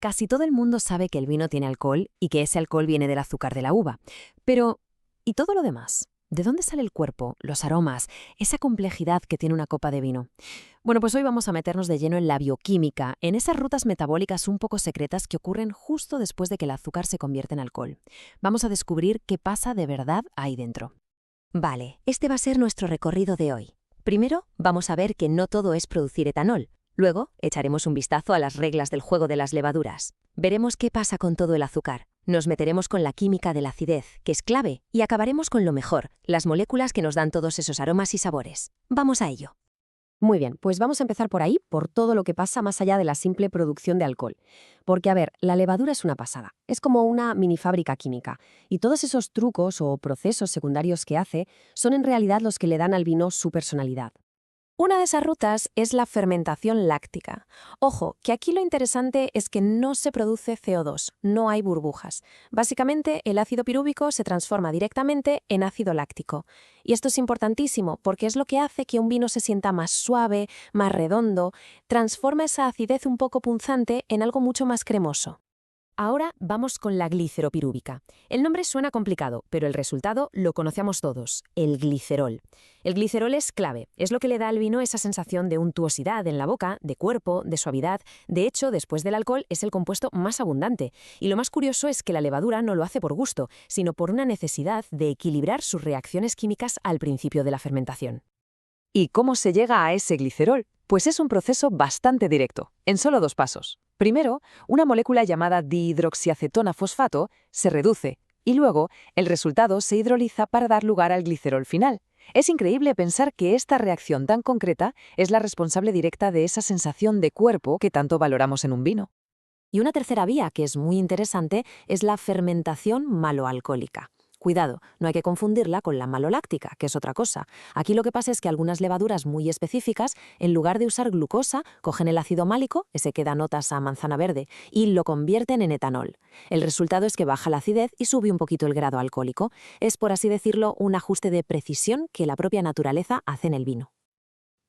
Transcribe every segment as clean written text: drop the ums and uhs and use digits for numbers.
Casi todo el mundo sabe que el vino tiene alcohol y que ese alcohol viene del azúcar de la uva. Pero, ¿y todo lo demás? ¿De dónde sale el cuerpo, los aromas, esa complejidad que tiene una copa de vino? Bueno, pues hoy vamos a meternos de lleno en la bioquímica, en esas rutas metabólicas un poco secretas que ocurren justo después de que el azúcar se convierte en alcohol. Vamos a descubrir qué pasa de verdad ahí dentro. Vale, este va a ser nuestro recorrido de hoy. Primero, vamos a ver que no todo es producir etanol. Luego, echaremos un vistazo a las reglas del juego de las levaduras. Veremos qué pasa con todo el azúcar. Nos meteremos con la química de la acidez, que es clave, y acabaremos con lo mejor, las moléculas que nos dan todos esos aromas y sabores. Vamos a ello. Muy bien, pues vamos a empezar por ahí, por todo lo que pasa más allá de la simple producción de alcohol. Porque, a ver, la levadura es una pasada, es como una mini fábrica química, y todos esos trucos o procesos secundarios que hace son en realidad los que le dan al vino su personalidad. Una de esas rutas es la fermentación láctica. Ojo, que aquí lo interesante es que no se produce CO2, no hay burbujas. Básicamente, el ácido pirúvico se transforma directamente en ácido láctico. Y esto es importantísimo porque es lo que hace que un vino se sienta más suave, más redondo, transforma esa acidez un poco punzante en algo mucho más cremoso. Ahora vamos con la gliceropirúvica. El nombre suena complicado, pero el resultado lo conocemos todos, el glicerol. El glicerol es clave, es lo que le da al vino esa sensación de untuosidad en la boca, de cuerpo, de suavidad. De hecho, después del alcohol es el compuesto más abundante. Y lo más curioso es que la levadura no lo hace por gusto, sino por una necesidad de equilibrar sus reacciones químicas al principio de la fermentación. ¿Y cómo se llega a ese glicerol? Pues es un proceso bastante directo, en solo 2 pasos. Primero, una molécula llamada dihidroxiacetona fosfato se reduce y luego el resultado se hidroliza para dar lugar al glicerol final. Es increíble pensar que esta reacción tan concreta es la responsable directa de esa sensación de cuerpo que tanto valoramos en un vino. Y una tercera vía, que es muy interesante, es la fermentación maloalcohólica. Cuidado, no hay que confundirla con la maloláctica, que es otra cosa. Aquí lo que pasa es que algunas levaduras muy específicas, en lugar de usar glucosa, cogen el ácido málico, ese que da notas a manzana verde, y lo convierten en etanol. El resultado es que baja la acidez y sube un poquito el grado alcohólico. Es, por así decirlo, un ajuste de precisión que la propia naturaleza hace en el vino.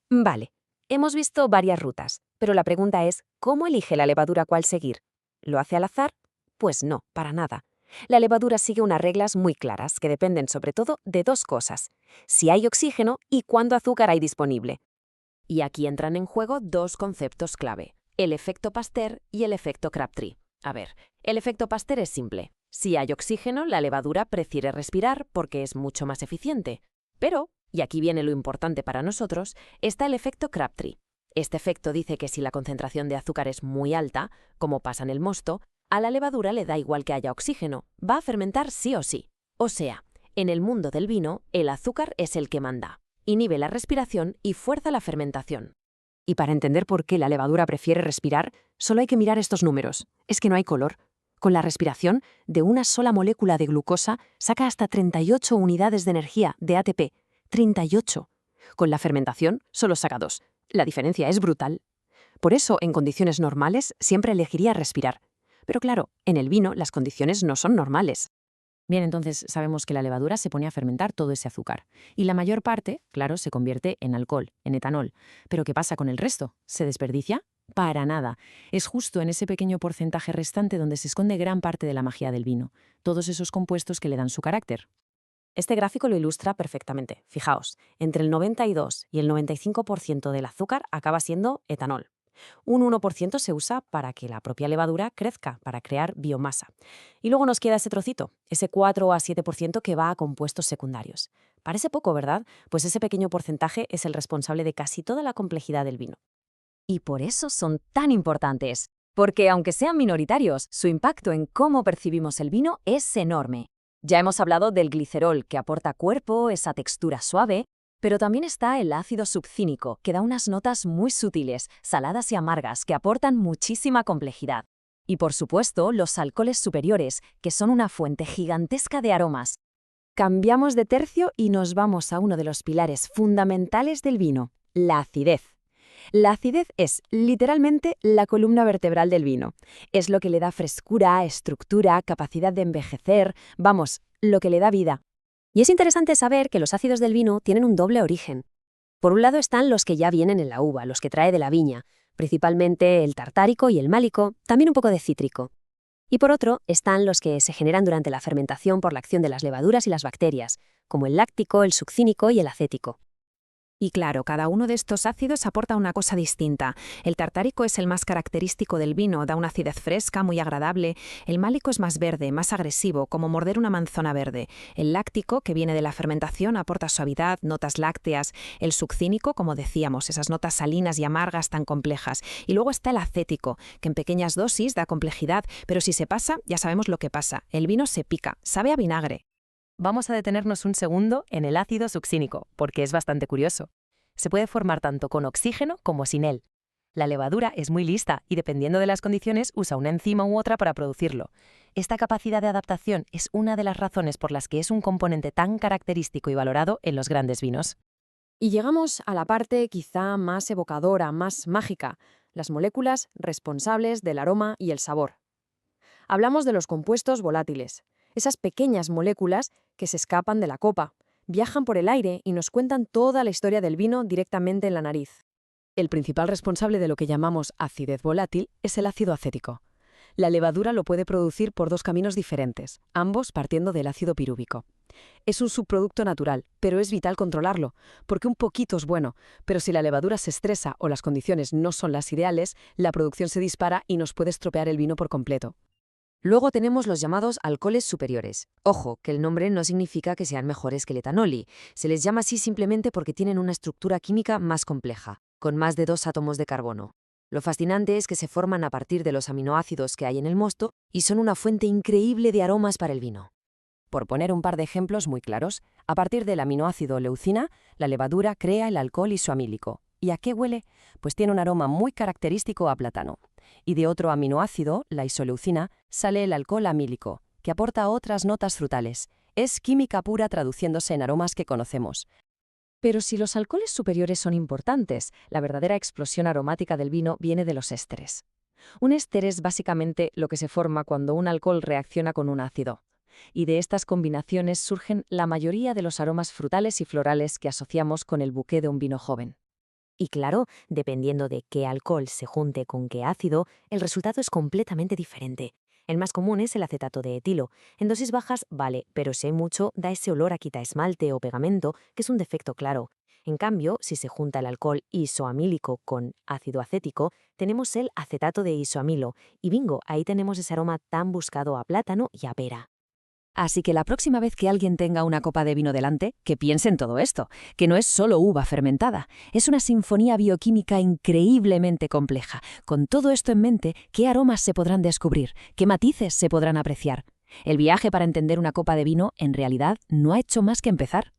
Vale, hemos visto varias rutas, pero la pregunta es, ¿cómo elige la levadura cuál seguir? ¿Lo hace al azar? Pues no, para nada. La levadura sigue unas reglas muy claras que dependen sobre todo de 2 cosas: si hay oxígeno y cuánto azúcar hay disponible. Y aquí entran en juego 2 conceptos clave, el efecto Pasteur y el efecto Crabtree. A ver, el efecto Pasteur es simple. Si hay oxígeno, la levadura prefiere respirar porque es mucho más eficiente. Pero, y aquí viene lo importante para nosotros, está el efecto Crabtree. Este efecto dice que si la concentración de azúcar es muy alta, como pasa en el mosto, a la levadura le da igual que haya oxígeno, va a fermentar sí o sí. O sea, en el mundo del vino, el azúcar es el que manda. Inhibe la respiración y fuerza la fermentación. Y para entender por qué la levadura prefiere respirar, solo hay que mirar estos números. Es que no hay color. Con la respiración, de una sola molécula de glucosa saca hasta 38 unidades de energía, de ATP. 38. Con la fermentación, solo saca 2. La diferencia es brutal. Por eso, en condiciones normales, siempre elegiría respirar. Pero claro, en el vino las condiciones no son normales. Bien, entonces sabemos que la levadura se pone a fermentar todo ese azúcar. Y la mayor parte, claro, se convierte en alcohol, en etanol. ¿Pero qué pasa con el resto? ¿Se desperdicia? Para nada. Es justo en ese pequeño porcentaje restante donde se esconde gran parte de la magia del vino. Todos esos compuestos que le dan su carácter. Este gráfico lo ilustra perfectamente. Fijaos, entre el 92 y el 95% del azúcar acaba siendo etanol. Un 1% se usa para que la propia levadura crezca, para crear biomasa. Y luego nos queda ese trocito, ese 4 a 7% que va a compuestos secundarios. Parece poco, ¿verdad? Pues ese pequeño porcentaje es el responsable de casi toda la complejidad del vino. Y por eso son tan importantes, porque aunque sean minoritarios, su impacto en cómo percibimos el vino es enorme. Ya hemos hablado del glicerol, que aporta cuerpo, esa textura suave, pero también está el ácido succínico, que da unas notas muy sutiles, saladas y amargas, que aportan muchísima complejidad. Y por supuesto, los alcoholes superiores, que son una fuente gigantesca de aromas. Cambiamos de tercio y nos vamos a uno de los pilares fundamentales del vino, la acidez. La acidez es literalmente la columna vertebral del vino. Es lo que le da frescura, estructura, capacidad de envejecer, vamos, lo que le da vida. Y es interesante saber que los ácidos del vino tienen un doble origen. Por un lado están los que ya vienen en la uva, los que trae de la viña, principalmente el tartárico y el málico, también un poco de cítrico. Y por otro, están los que se generan durante la fermentación por la acción de las levaduras y las bacterias, como el láctico, el succínico y el acético. Y claro, cada uno de estos ácidos aporta una cosa distinta. El tartárico es el más característico del vino, da una acidez fresca, muy agradable. El málico es más verde, más agresivo, como morder una manzana verde. El láctico, que viene de la fermentación, aporta suavidad, notas lácteas. El succínico, como decíamos, esas notas salinas y amargas tan complejas. Y luego está el acético, que en pequeñas dosis da complejidad, pero si se pasa, ya sabemos lo que pasa. El vino se pica, sabe a vinagre. Vamos a detenernos un segundo en el ácido succínico, porque es bastante curioso. Se puede formar tanto con oxígeno como sin él. La levadura es muy lista y, dependiendo de las condiciones, usa una enzima u otra para producirlo. Esta capacidad de adaptación es una de las razones por las que es un componente tan característico y valorado en los grandes vinos. Y llegamos a la parte quizá más evocadora, más mágica, las moléculas responsables del aroma y el sabor. Hablamos de los compuestos volátiles, esas pequeñas moléculas que se escapan de la copa, viajan por el aire y nos cuentan toda la historia del vino directamente en la nariz. El principal responsable de lo que llamamos acidez volátil es el ácido acético. La levadura lo puede producir por dos caminos diferentes, ambos partiendo del ácido pirúvico. Es un subproducto natural, pero es vital controlarlo, porque un poquito es bueno, pero si la levadura se estresa o las condiciones no son las ideales, la producción se dispara y nos puede estropear el vino por completo. Luego tenemos los llamados alcoholes superiores. Ojo, que el nombre no significa que sean mejores que el etanol. Se les llama así simplemente porque tienen una estructura química más compleja, con más de 2 átomos de carbono. Lo fascinante es que se forman a partir de los aminoácidos que hay en el mosto y son una fuente increíble de aromas para el vino. Por poner un par de ejemplos muy claros, a partir del aminoácido leucina, la levadura crea el alcohol isoamílico. ¿Y a qué huele? Pues tiene un aroma muy característico a plátano. Y de otro aminoácido, la isoleucina, sale el alcohol amílico, que aporta otras notas frutales. Es química pura traduciéndose en aromas que conocemos. Pero si los alcoholes superiores son importantes, la verdadera explosión aromática del vino viene de los ésteres. Un éster es básicamente lo que se forma cuando un alcohol reacciona con un ácido. Y de estas combinaciones surgen la mayoría de los aromas frutales y florales que asociamos con el bouquet de un vino joven. Y claro, dependiendo de qué alcohol se junte con qué ácido, el resultado es completamente diferente. El más común es el acetato de etilo. En dosis bajas vale, pero si hay mucho, da ese olor a quitaesmalte o pegamento, que es un defecto claro. En cambio, si se junta el alcohol isoamílico con ácido acético, tenemos el acetato de isoamilo. Y bingo, ahí tenemos ese aroma tan buscado a plátano y a pera. Así que la próxima vez que alguien tenga una copa de vino delante, que piense en todo esto, que no es solo uva fermentada, es una sinfonía bioquímica increíblemente compleja. Con todo esto en mente, ¿qué aromas se podrán descubrir? ¿Qué matices se podrán apreciar? El viaje para entender una copa de vino, en realidad, no ha hecho más que empezar.